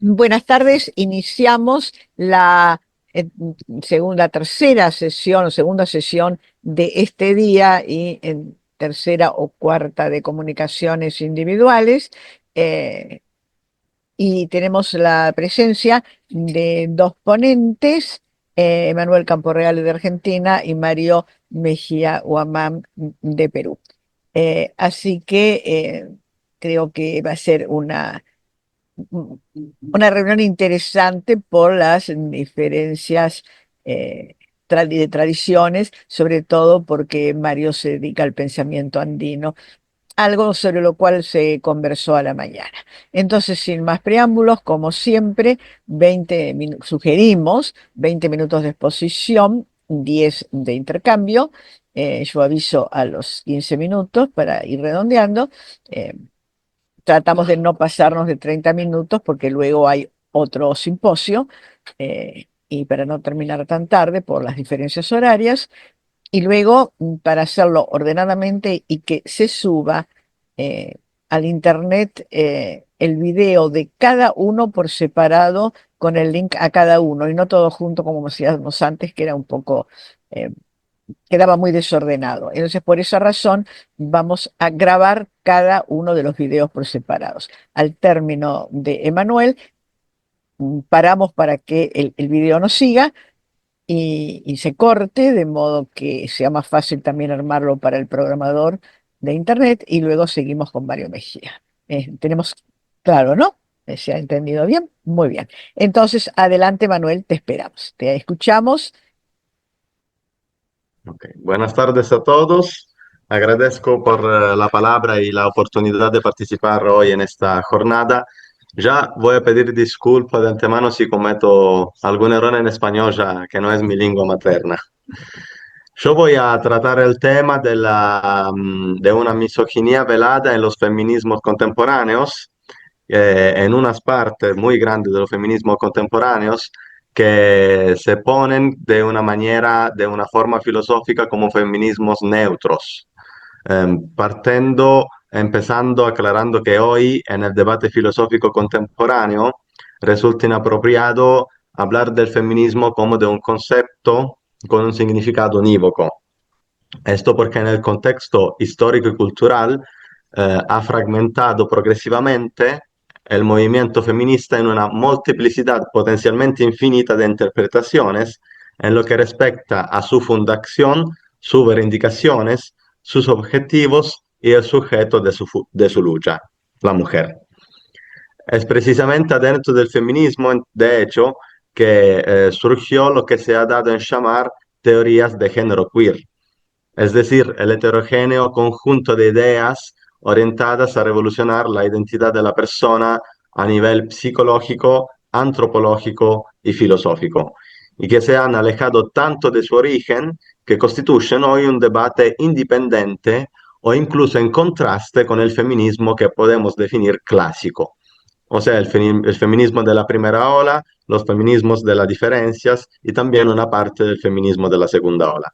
Buenas tardes. Iniciamos la tercera sesión o segunda sesión de este día y en tercera o cuarta de comunicaciones individuales. eh, y tenemos la presencia de dos ponentes, Manuel Camporreal de Argentina y Mario Mejía Huamán de Perú. Así que creo que va a ser una reunión interesante por las diferencias eh, de tradiciones, sobre todo porque Mario se dedica al pensamiento andino, algo sobre lo cual se conversó a la mañana. Entonces, sin más preámbulos, como siempre, sugerimos 20 minutos de exposición, 10 de intercambio. Yo aviso a los 15 minutos para ir redondeando. Eh, Tratamos de no pasarnos de 30 minutos porque luego hay otro simposio, y para no terminar tan tarde por las diferencias horarias, y luego para hacerlo ordenadamente y que se suba eh, al internet, el video de cada uno por separado con el link a cada uno y no todo junto como hacíamos antes, que era un poco... eh, quedaba muy desordenado. Entonces, por esa razón, vamos a grabar cada uno de los videos por separados. Al término de Emanuel, paramos para que el video nos siga y se corte, de modo que sea más fácil también armarlo para el programador de Internet, y luego seguimos con Mario Mejía. Tenemos claro, ¿no? ¿Se ha entendido bien? Muy bien. Entonces, adelante, Manuel, te esperamos. Te escuchamos. Ok, buenas tardes a todos. Agradezco por la palabra y la oportunidad de participar hoy en esta jornada. Ya voy a pedir disculpas de antemano si cometo algún error en español, ya que no es mi lengua materna. Yo voy a tratar el tema de una misoginia velada en los feminismos contemporáneos, en unas partes muy grandes de los feminismos contemporáneos que se ponen de una manera, de una forma filosófica como feminismos neutros. Empezando aclarando que hoy en el debate filosófico contemporáneo resulta inapropiado hablar del feminismo como de un concepto con un significado unívoco. Esto porque en el contexto histórico y cultural ha fragmentado progresivamente el movimiento feminista en una multiplicidad potencialmente infinita de interpretaciones en lo que respecta a su fundación, sus reivindicaciones, sus objetivos y el sujeto de su lucha, la mujer. Es precisamente adentro del feminismo, de hecho, que surgió lo que se ha dado en llamar teorías de género queer, es decir, el heterogéneo conjunto de ideas orientadas a revolucionar la identidad de la persona a nivel psicológico, antropológico y filosófico, y que se han alejado tanto de su origen que constituyen hoy un debate independiente o incluso en contraste con el feminismo que podemos definir clásico. O sea, el feminismo de la primera ola, los feminismos de las diferencias y también una parte del feminismo de la segunda ola.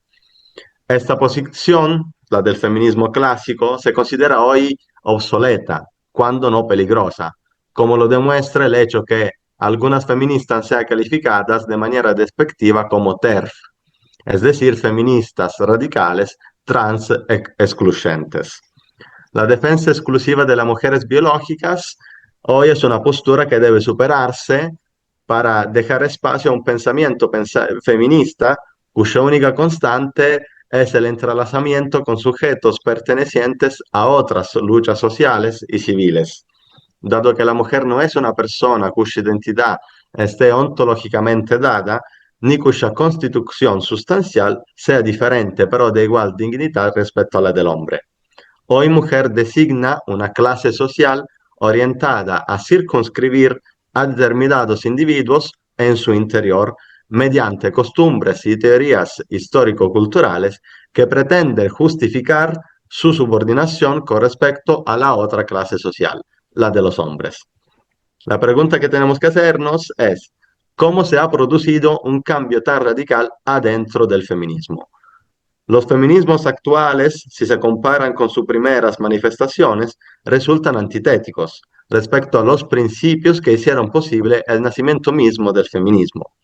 Esta posición, la del feminismo clásico, se considera hoy obsoleta, cuando no peligrosa, como lo demuestra el hecho que algunas feministas sean calificadas de manera despectiva como TERF, es decir, feministas radicales trans excluyentes. La defensa exclusiva de las mujeres biológicas hoy es una postura que debe superarse para dejar espacio a un pensamiento feminista cuya única constante es el entrelazamiento con sujetos pertenecientes a otras luchas sociales y civiles. Dado que la mujer no es una persona cuya identidad esté ontológicamente dada, ni cuya constitución sustancial sea diferente, pero de igual dignidad respecto a la del hombre. Hoy mujer designa una clase social orientada a circunscribir a determinados individuos en su interior mediante costumbres y teorías histórico-culturales que pretenden justificar su subordinación con respecto a la otra clase social, la de los hombres. La pregunta que tenemos que hacernos es, ¿cómo se ha producido un cambio tan radical adentro del feminismo? Los feminismos actuales, si se comparan con sus primeras manifestaciones, resultan antitéticos, respecto a los principios que hicieron posible el nacimiento mismo del feminismo.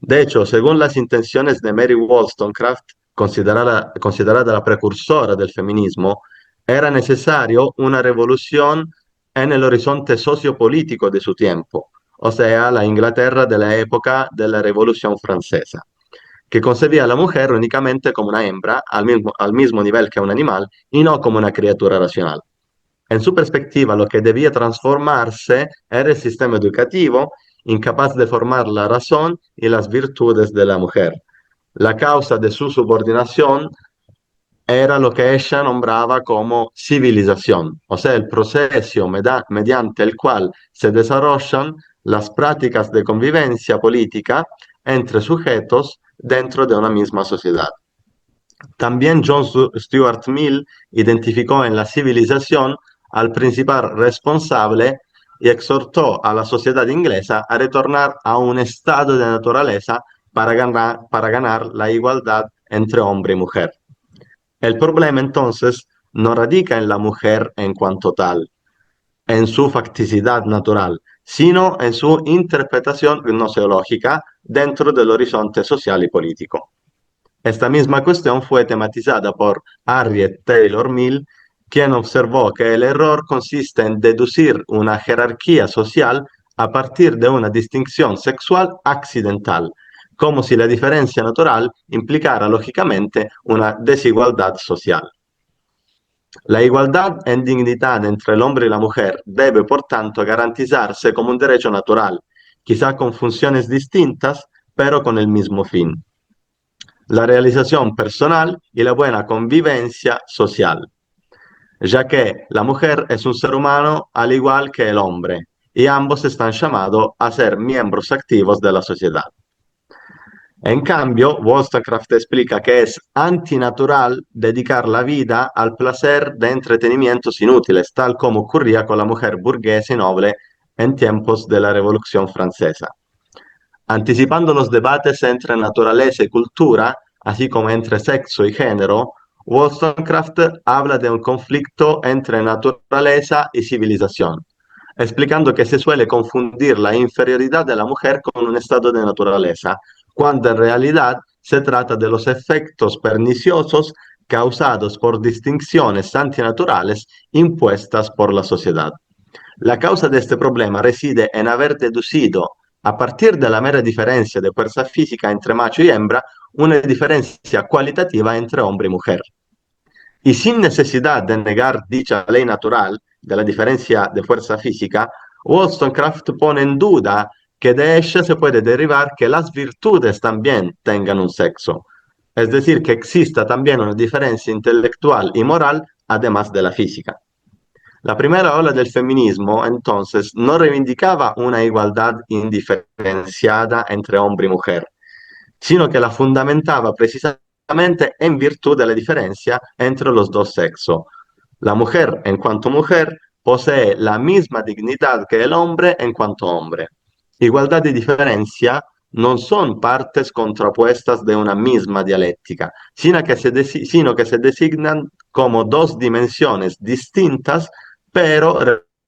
De hecho, según las intenciones de Mary Wollstonecraft, considerada la precursora del feminismo, era necesario una revolución en el horizonte sociopolítico de su tiempo, o sea, la Inglaterra de la época de la Revolución Francesa, que concebía a la mujer únicamente como una hembra, al mismo nivel que un animal, y no como una criatura racional. En su perspectiva, lo que debía transformarse era el sistema educativo, incapaz de formar la razón y las virtudes de la mujer. La causa de su subordinación era lo que ella nombraba como civilización, o sea, el proceso mediante el cual se desarrollan las prácticas de convivencia política entre sujetos dentro de una misma sociedad. También John Stuart Mill identificó en la civilización al principal responsable y exhortó a la sociedad inglesa a retornar a un estado de naturaleza para ganar la igualdad entre hombre y mujer. El problema entonces no radica en la mujer en cuanto tal, en su facticidad natural, sino en su interpretación gnoseológica dentro del horizonte social y político. Esta misma cuestión fue tematizada por Harriet Taylor Mill, quien observó que el error consiste en deducir una jerarquía social a partir de una distinción sexual accidental, como si la diferencia natural implicara lógicamente una desigualdad social. La igualdad en dignidad entre el hombre y la mujer debe, por tanto, garantizarse como un derecho natural, quizá con funciones distintas, pero con el mismo fin: la realización personal y la buena convivencia social, ya que la mujer es un ser humano al igual que el hombre, y ambos están llamados a ser miembros activos de la sociedad. En cambio, Wollstonecraft explica que es antinatural dedicar la vida al placer de entretenimientos inútiles, tal como ocurría con la mujer burguesa y noble en tiempos de la Revolución Francesa. Anticipando los debates entre naturaleza y cultura, así como entre sexo y género, Wollstonecraft habla de un conflicto entre naturaleza y civilización, explicando que se suele confundir la inferioridad de la mujer con un estado de naturaleza, cuando en realidad se trata de los efectos perniciosos causados por distinciones antinaturales impuestas por la sociedad. La causa de este problema reside en haber deducido, a partir de la mera diferencia de fuerza física entre macho y hembra, una diferencia cualitativa entre hombre y mujer. Y sin necesidad de negar dicha ley natural de la diferencia de fuerza física, Wollstonecraft pone en duda que de ella se puede derivar que las virtudes también tengan un sexo, es decir, que exista también una diferencia intelectual y moral además de la física. La primera ola del feminismo, entonces, no reivindicaba una igualdad indiferenciada entre hombre y mujer, sino que la fundamentaba precisamente en virtud de la diferencia entre los dos sexos. La mujer, en cuanto mujer, posee la misma dignidad que el hombre en cuanto hombre. Igualdad y diferencia no son partes contrapuestas de una misma dialéctica, sino que se designan como dos dimensiones distintas pero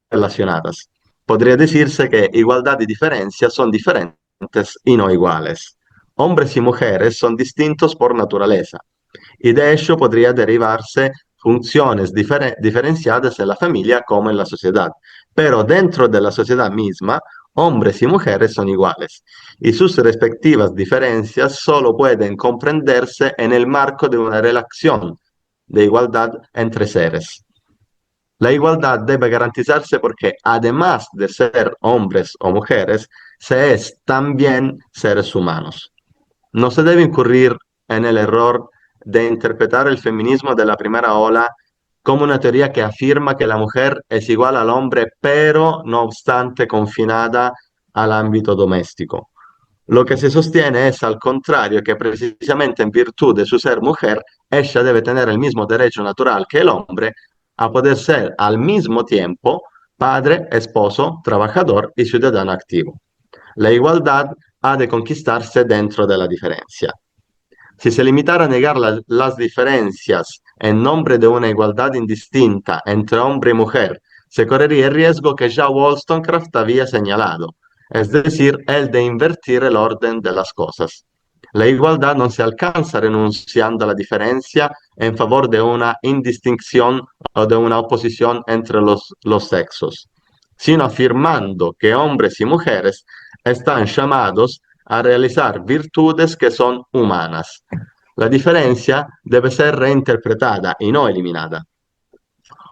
relacionadas. Podría decirse que igualdad y diferencia son diferentes y no iguales. Hombres y mujeres son distintos por naturaleza, y de hecho podría derivarse funciones diferenciadas en la familia como en la sociedad. Pero dentro de la sociedad misma, hombres y mujeres son iguales, y sus respectivas diferencias solo pueden comprenderse en el marco de una relación de igualdad entre seres. La igualdad debe garantizarse porque, además de ser hombres o mujeres, se es también seres humanos. No se debe incurrir en el error de interpretar el feminismo de la primera ola como una teoría que afirma que la mujer es igual al hombre, pero no obstante confinada al ámbito doméstico. Lo que se sostiene es, al contrario, que precisamente en virtud de su ser mujer, ella debe tener el mismo derecho natural que el hombre a poder ser al mismo tiempo padre, esposo, trabajador y ciudadano activo. La igualdad ha de conquistarse dentro de la diferencia. Si se limitara a negar las diferencias en nombre de una igualdad indistinta entre hombre y mujer, se correría el riesgo que ya Wollstonecraft había señalado, es decir, el de invertir el orden de las cosas. La igualdad no se alcanza renunciando a la diferencia en favor de una indistinción o de una oposición entre los sexos, sino afirmando que hombres y mujeres están llamados a realizar virtudes que son humanas. La diferencia debe ser reinterpretada y no eliminada.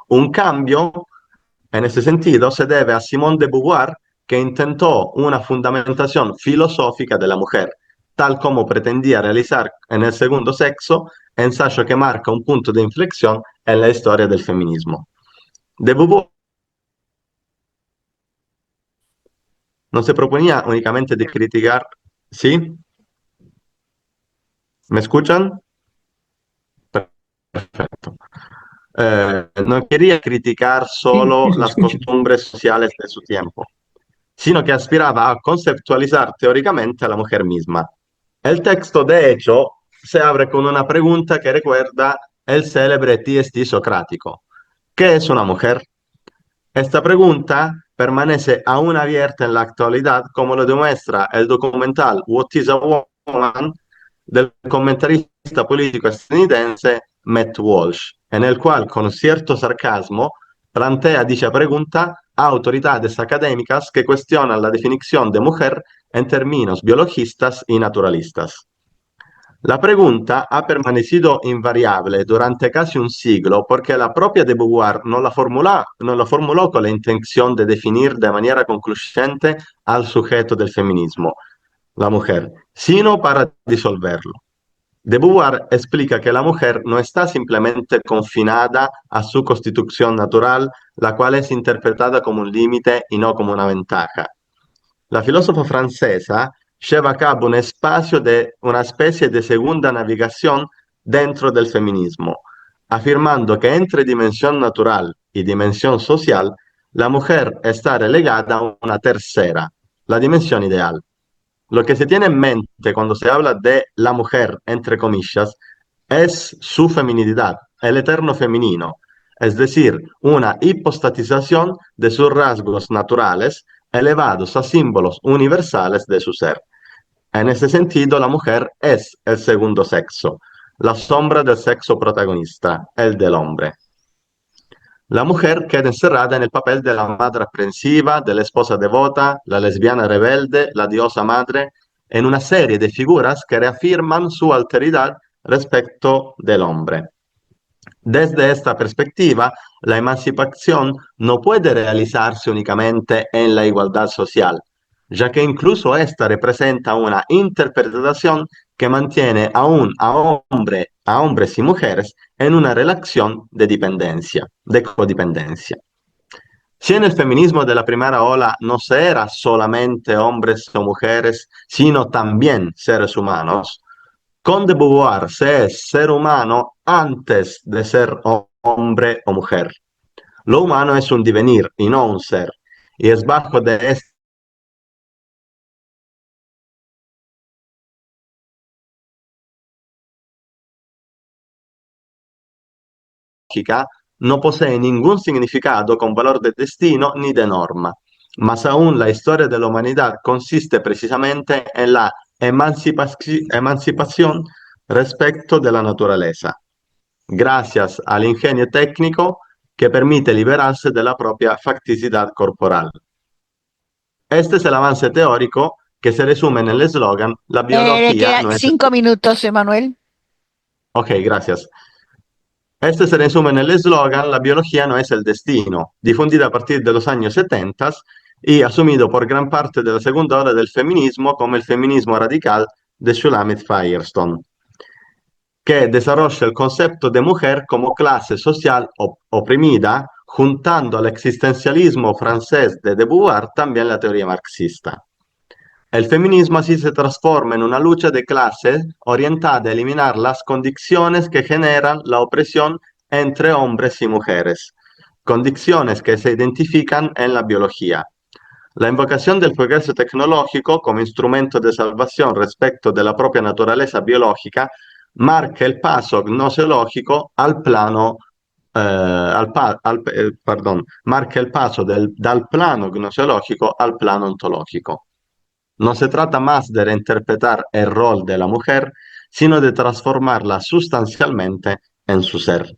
Un cambio, en ese sentido, se debe a Simone de Beauvoir, que intentó una fundamentación filosófica de la mujer, tal como pretendía realizar en El segundo sexo, ensayo que marca un punto de inflexión en la historia del feminismo. De Beauvoir no se proponía únicamente de criticar, ¿sí? ¿Me escuchan? Perfecto. No quería criticar Sí, sí, solo se las escucha. costumbres sociales de su tiempo, sino que aspiraba a conceptualizar teóricamente a la mujer misma. El texto, de hecho, se abre con una pregunta que recuerda el célebre TST socrático. ¿Qué es una mujer? Esta pregunta permanece aún abierta en la actualidad, como lo demuestra el documental What is a Woman del comentarista político estadounidense Matt Walsh, en el cual, con cierto sarcasmo, plantea dicha pregunta a autoridades académicas que cuestionan la definición de mujer en términos biologistas y naturalistas. La pregunta ha permanecido invariable durante casi un siglo porque la propia de Beauvoir non la formuló con la intención de definir de manera concluyente al sujeto del feminismo, la mujer, sino para disolverlo. De Beauvoir explica que la mujer no está simplemente confinada a su constitución natural, la cual es interpretada como un límite y no como una ventaja. La filósofa francesa lleva a cabo un espacio de una especie de segunda navegación dentro del feminismo, afirmando que entre dimensión natural y dimensión social, la mujer está relegada a una tercera, la dimensión ideal. Lo que se tiene en mente cuando se habla de la mujer, entre comillas, es su feminidad, el eterno femenino, es decir, una hipostatización de sus rasgos naturales elevados a símbolos universales de su ser. En ese sentido, la mujer es el segundo sexo, la sombra del sexo protagonista, el del hombre. La mujer queda encerrada en el papel de la madre aprensiva, de la esposa devota, la lesbiana rebelde, la diosa madre, en una serie de figuras que reafirman su alteridad respecto del hombre. Desde esta perspectiva, la emancipación no puede realizarse únicamente en la igualdad social, ya que incluso esta representa una interpretación que mantiene aún a hombres y mujeres en una relación de dependencia, de codependencia. Si en el feminismo de la primera ola no se era solamente hombres o mujeres, sino también seres humanos, con de Beauvoir se es ser humano antes de ser hombre o mujer. Lo humano es un devenir y no un ser, y es bajo de esta lógica no posee ningún significado con valor de destino ni de norma, mas aún la historia de la humanidad consiste precisamente en la emancipación respecto de la naturaleza, gracias al ingenio técnico que permite liberarse de la propia facticidad corporal. Este es el avance teórico que se resume en el eslogan La Le biología quedan no es... 5 minutos, Emanuel. Ok, gracias. Este se resume en el eslogan La biología no es el destino, difundido a partir de los años 70 y asumido por gran parte de la segunda ola del feminismo como el feminismo radical de Shulamit Firestone, que desarrolla el concepto de mujer como clase social oprimida, juntando al existencialismo francés de Beauvoir también la teoría marxista. El feminismo así se transforma en una lucha de clases orientada a eliminar las condiciones que generan la opresión entre hombres y mujeres, condiciones que se identifican en la biología. La invocación del progreso tecnológico como instrumento de salvación respecto de la propia naturaleza biológica marca el paso gnoseológico al plano marca el paso dal plano gnoseológico al plano ontológico. No se trata más de reinterpretar el rol de la mujer, sino de transformarla sustancialmente en su ser.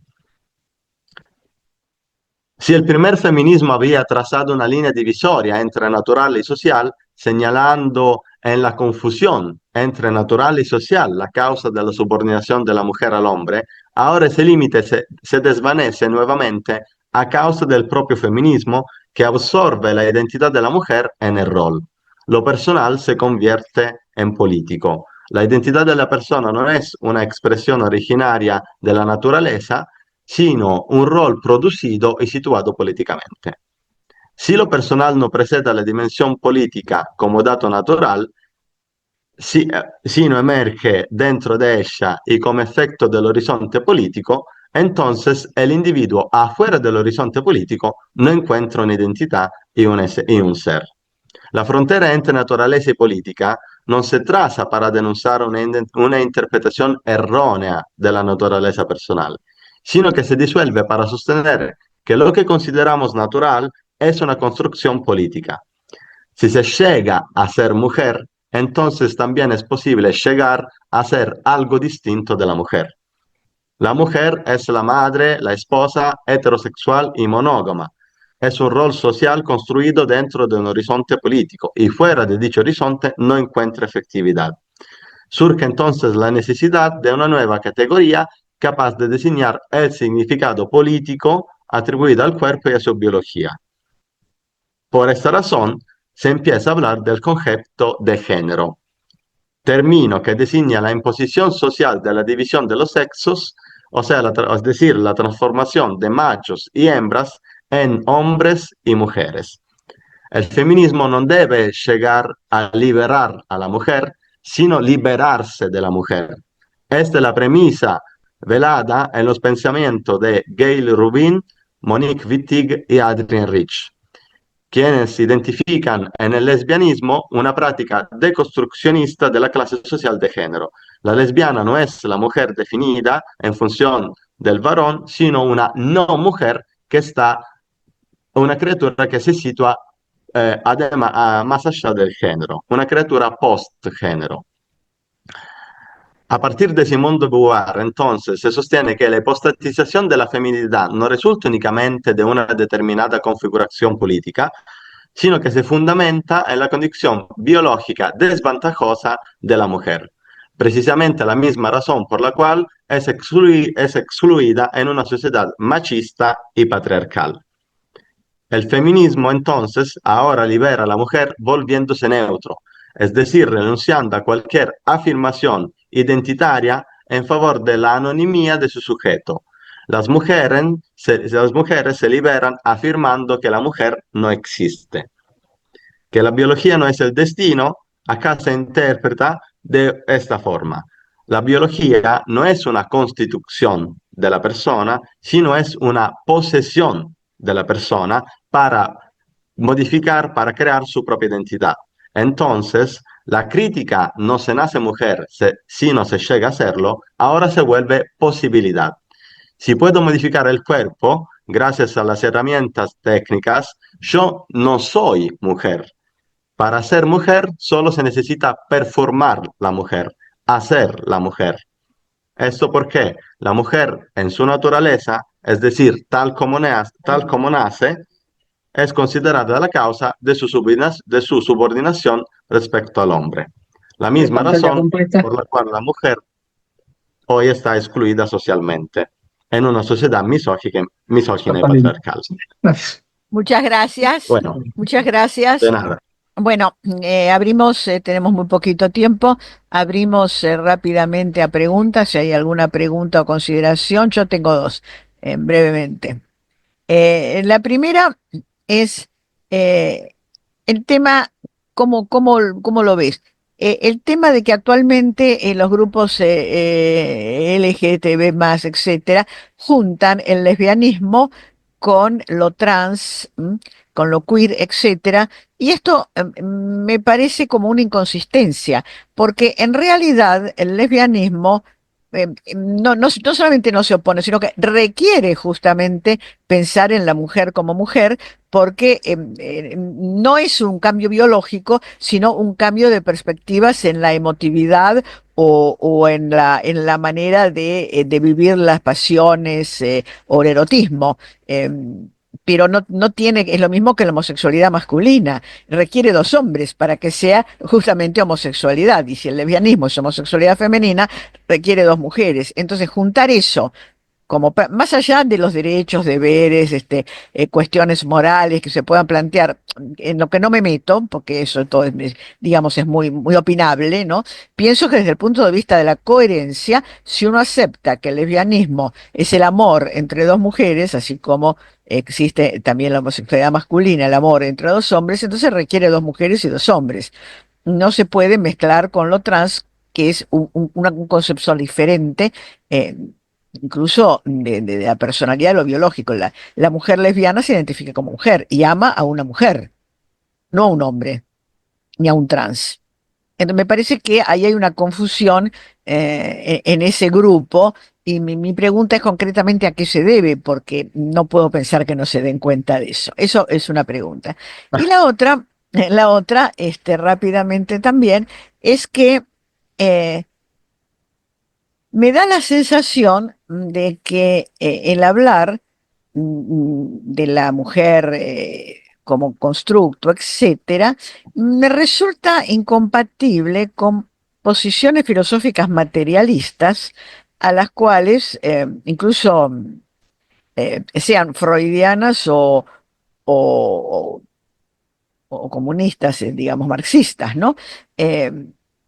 Si el primer feminismo había trazado una línea divisoria entre natural y social, señalando en la confusión entre natural y social la causa de la subordinación de la mujer al hombre, ahora ese límite se desvanece nuevamente a causa del propio feminismo que absorbe la identidad de la mujer en el rol. Lo personal se convierte en político. La identidad de la persona no es una expresión originaria de la naturaleza, sino un rol producido y situado políticamente. Si lo personal no precede a la dimensión política como dato natural, sino emerge dentro de ella y como efecto del horizonte político, entonces el individuo afuera del horizonte político no encuentra una identidad y un ser. La frontera entre naturaleza y política no se traza para denunciar una interpretación errónea de la naturaleza personal, sino que se disuelve para sostener que lo que consideramos natural es una construcción política. Si se llega a ser mujer, entonces también es posible llegar a ser algo distinto de la mujer. La mujer es la madre, la esposa, heterosexual y monógama. Es un rol social construido dentro de un horizonte político y fuera de dicho horizonte no encuentra efectividad. Surge entonces la necesidad de una nueva categoría capaz de designar el significado político atribuido al cuerpo y a su biología. Por esta razón, se empieza a hablar del concepto de género, término que designa la imposición social de la división de los sexos, o sea, es decir, la transformación de machos y hembras en hombres y mujeres. El feminismo no debe llegar a liberar a la mujer, sino liberarse de la mujer. Esta es la premisa velada en los pensamientos de Gail Rubin, Monique Wittig y Adrienne Rich, quienes identifican en el lesbianismo una práctica deconstruccionista de la clase social de género. La lesbiana no es la mujer definida en función del varón, sino una no mujer que está, una criatura que se sitúa además, más allá del género, una criatura post-género. A partir de Simone de Beauvoir, entonces, se sostiene que la hipostatización de la feminidad no resulta únicamente de una determinada configuración política, sino que se fundamenta en la condición biológica desventajosa de la mujer. Precisamente la misma razón por la cual es excluida en una sociedad machista y patriarcal. El feminismo entonces ahora libera a la mujer volviéndose neutro, es decir, renunciando a cualquier afirmación identitaria en favor de la anonimía de su sujeto. Las mujeres se liberan afirmando que la mujer no existe, que la biología no es el destino. Acá se interpreta de esta forma. La biología no es una constitución de la persona, sino es una posesión de la persona para modificar, para crear su propia identidad. Entonces, la crítica no se nace mujer, sino se llega a serlo, ahora se vuelve posibilidad. Si puedo modificar el cuerpo, gracias a las herramientas técnicas, yo no soy mujer. Para ser mujer solo se necesita performar la mujer, hacer la mujer. Esto porque la mujer en su naturaleza, es decir, tal como nace, es considerada la causa de de su subordinación respecto al hombre. La De misma pantalla razón completa. por la cual la mujer hoy está excluida socialmente en una sociedad misógina y Totalmente. patriarcal. Gracias. Muchas gracias, Bueno, muchas de gracias. nada. Bueno, abrimos, tenemos muy poquito tiempo, abrimos rápidamente a preguntas, si hay alguna pregunta o consideración. Yo tengo dos, brevemente. La primera es eh, el tema, ¿cómo lo ves? El tema de que actualmente los grupos LGTB más, etcétera, juntan el lesbianismo con lo trans, con lo queer, etcétera, y esto me parece como una inconsistencia, porque en realidad el lesbianismo no solamente no se opone, sino que requiere justamente pensar en la mujer como mujer, porque no es un cambio biológico, sino un cambio de perspectivas en la emotividad o en la manera de vivir las pasiones o el erotismo. Pero no tiene, es lo mismo que la homosexualidad masculina, requiere dos hombres para que sea justamente homosexualidad, y si el lesbianismo es homosexualidad femenina, requiere dos mujeres. Entonces, juntar eso como más allá de los derechos, deberes, cuestiones morales que se puedan plantear, en lo que no me meto, porque eso todo digamos, es muy opinable, ¿no? Pienso que desde el punto de vista de la coherencia, si uno acepta que el lesbianismo es el amor entre dos mujeres, así como existe también la homosexualidad masculina, el amor entre dos hombres, entonces requiere dos mujeres y dos hombres. No se puede mezclar con lo trans, que es un concepto diferente, eh, incluso de la personalidad de lo biológico. La mujer lesbiana se identifica como mujer y ama a una mujer, no a un hombre, ni a un trans. Entonces, me parece que ahí hay una confusión en ese grupo, y mi pregunta es concretamente a qué se debe, porque no puedo pensar que no se den cuenta de eso. Eso es una pregunta. Y la otra, rápidamente también, es que eh, me da la sensación de que el hablar de la mujer como constructo, etcétera, me resulta incompatible con posiciones filosóficas materialistas a las cuales incluso sean freudianas o, o comunistas, digamos, marxistas, ¿no? Eh,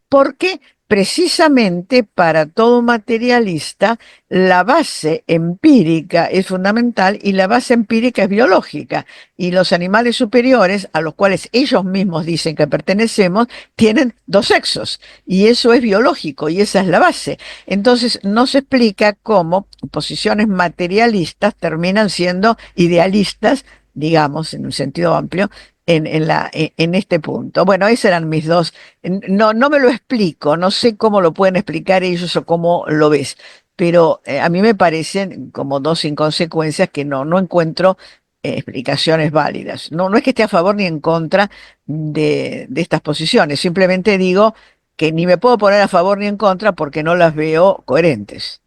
Porque precisamente para todo materialista la base empírica es fundamental, y la base empírica es biológica, y los animales superiores a los cuales ellos mismos dicen que pertenecemos tienen dos sexos, y eso es biológico y esa es la base. Entonces no se explica cómo posiciones materialistas terminan siendo idealistas, digamos, en un sentido amplio, en este punto. Bueno, esos eran mis dos. No me lo explico, no sé cómo lo pueden explicar ellos o cómo lo ves, pero a mí me parecen como dos inconsecuencias que no encuentro explicaciones válidas. No es que esté a favor ni en contra de estas posiciones, simplemente digo que ni me puedo poner a favor ni en contra porque no las veo coherentes.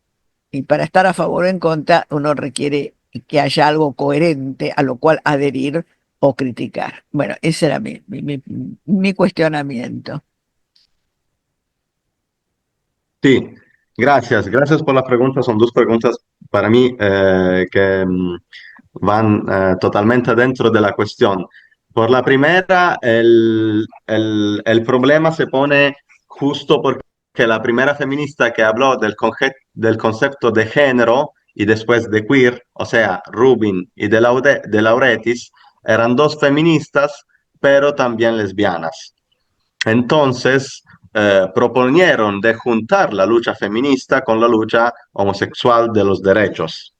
Y para estar a favor o en contra, uno requiere que haya algo coherente a lo cual adherir o criticar. Bueno, ese era mi cuestionamiento. Sí, gracias por la pregunta. Son dos preguntas para mí que van totalmente dentro de la cuestión. Por la primera, el problema se pone justo porque la primera feminista que habló del concepto de género y después de queer, o sea, Rubin y de Lauretis, eran dos feministas, pero también lesbianas. Entonces, proponieron de juntar la lucha feminista con la lucha homosexual de los derechos,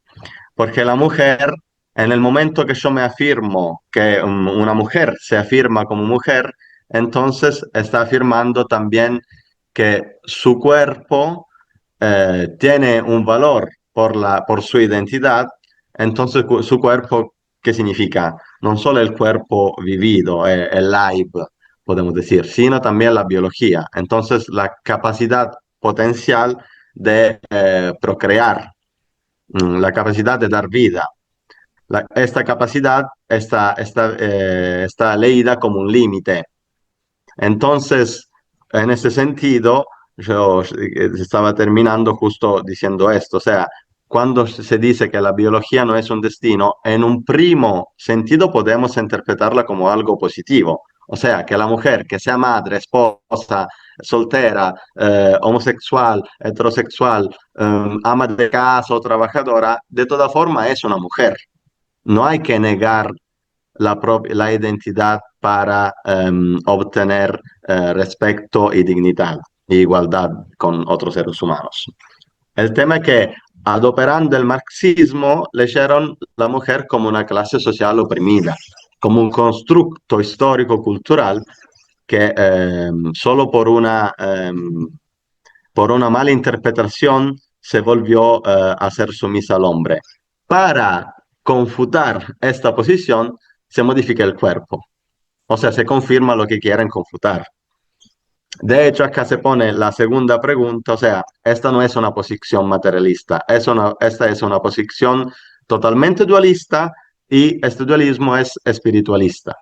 porque la mujer, en el momento que yo me afirmo que una mujer se afirma como mujer, entonces está afirmando también que su cuerpo tiene un valor por su identidad. Entonces su cuerpo, ¿qué significa? Non solo el cuerpo vivido, el live, podemos decir, sino también la biología. Entonces la capacidad potencial de procrear, la capacidad de dar vida. Esta capacidad está leída como un límite. Entonces, en ese sentido, yo estaba terminando justo diciendo esto, o sea, cuando se dice que la biología no es un destino, en un primo sentido podemos interpretarla como algo positivo. O sea, que la mujer, que sea madre, esposa, soltera, homosexual, heterosexual, ama de casa o trabajadora, de toda forma es una mujer. No hay que negar la identidad para obtener respeto y dignidad e igualdad con otros seres humanos. El tema es que, adoperando el marxismo, leyeron la mujer como una clase social oprimida, como un constructo histórico-cultural que solo por una mala interpretación se volvió a ser sumisa al hombre. Para confutar esta posición, se modifica el cuerpo. O sea, se confirma lo que quieren confutar. De hecho, acá se pone la segunda pregunta, o sea, esta no es una posición materialista, esta es una posición totalmente dualista y este dualismo es espiritualista.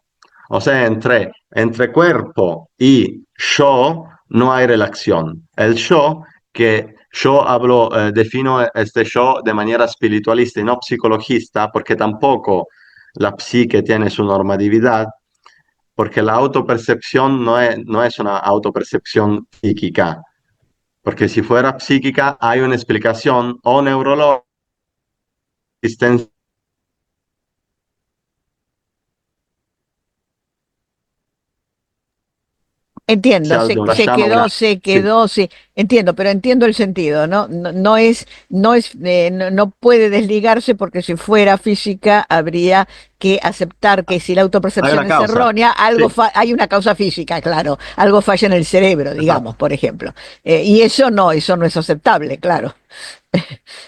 O sea, entre cuerpo y yo no hay relación. El yo, que yo hablo, defino este yo de manera espiritualista y no psicologista, porque tampoco la psique tiene su normatividad, porque la autopercepción no es una autopercepción psíquica, porque si fuera psíquica hay una explicación o neurológica Entiendo, de una se llama, quedó, se sí, quedó, sí, entiendo, pero entiendo el sentido, ¿no? No, no puede desligarse porque si fuera física habría que aceptar que si la hay autopercepción una es causa, errónea, sí, hay una causa física, claro, algo falla en el cerebro, digamos, exacto. por ejemplo. Y eso no es aceptable, claro. Sí,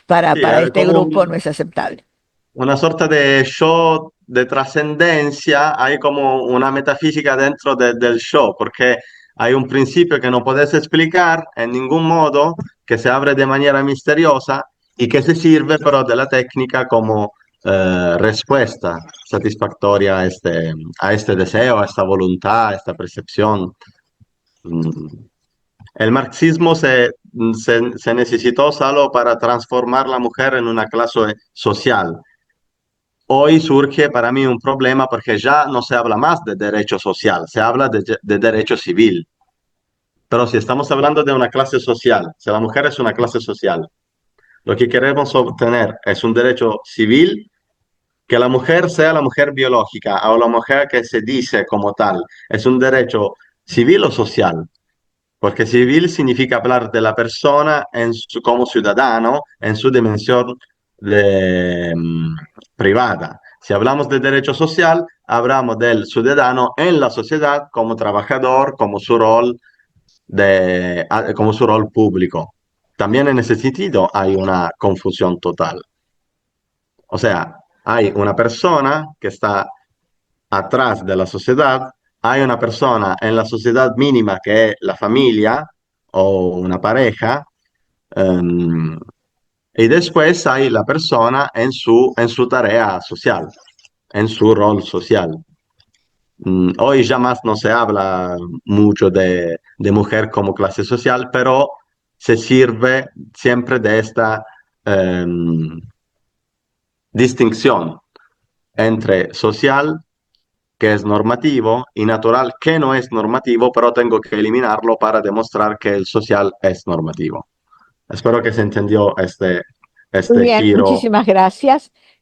Para este como grupo no es aceptable. una sorta de show de trascendencia, hay como una metafísica dentro del show, porque hay un principio que no puedes explicar en ningún modo, que se abre de manera misteriosa y que se sirve pero de la técnica como respuesta satisfactoria a este deseo, a esta voluntad, a esta percepción. Mm. El marxismo se necesitó solo para transformar la mujer en una clase social. Hoy surge para mí un problema porque ya no se habla más de derecho social, se habla de derecho civil. Pero si estamos hablando de una clase social, si la mujer es una clase social, lo que queremos obtener es un derecho civil, que la mujer sea la mujer biológica o la mujer que se dice como tal, es un derecho civil o social. Porque civil significa hablar de la persona como ciudadano en su dimensión de, privada. Si hablamos de derecho social, hablamos del ciudadano en la sociedad como trabajador, como su rol público. También en ese sentido hay una confusión total. O sea, hay una persona que está atrás de la sociedad, hay una persona en la sociedad mínima que es la familia o una pareja, um, y después hay la persona en su tarea social, en su rol social. Hoy ya más no se habla mucho de mujer como clase social, pero se sirve siempre de esta um, distinción entre social, que es normativo, y natural, que no es normativo, pero tengo que eliminarlo para demostrar que el social es normativo. Espero que se entendió Muy este bien, giro. muchísimas gracias.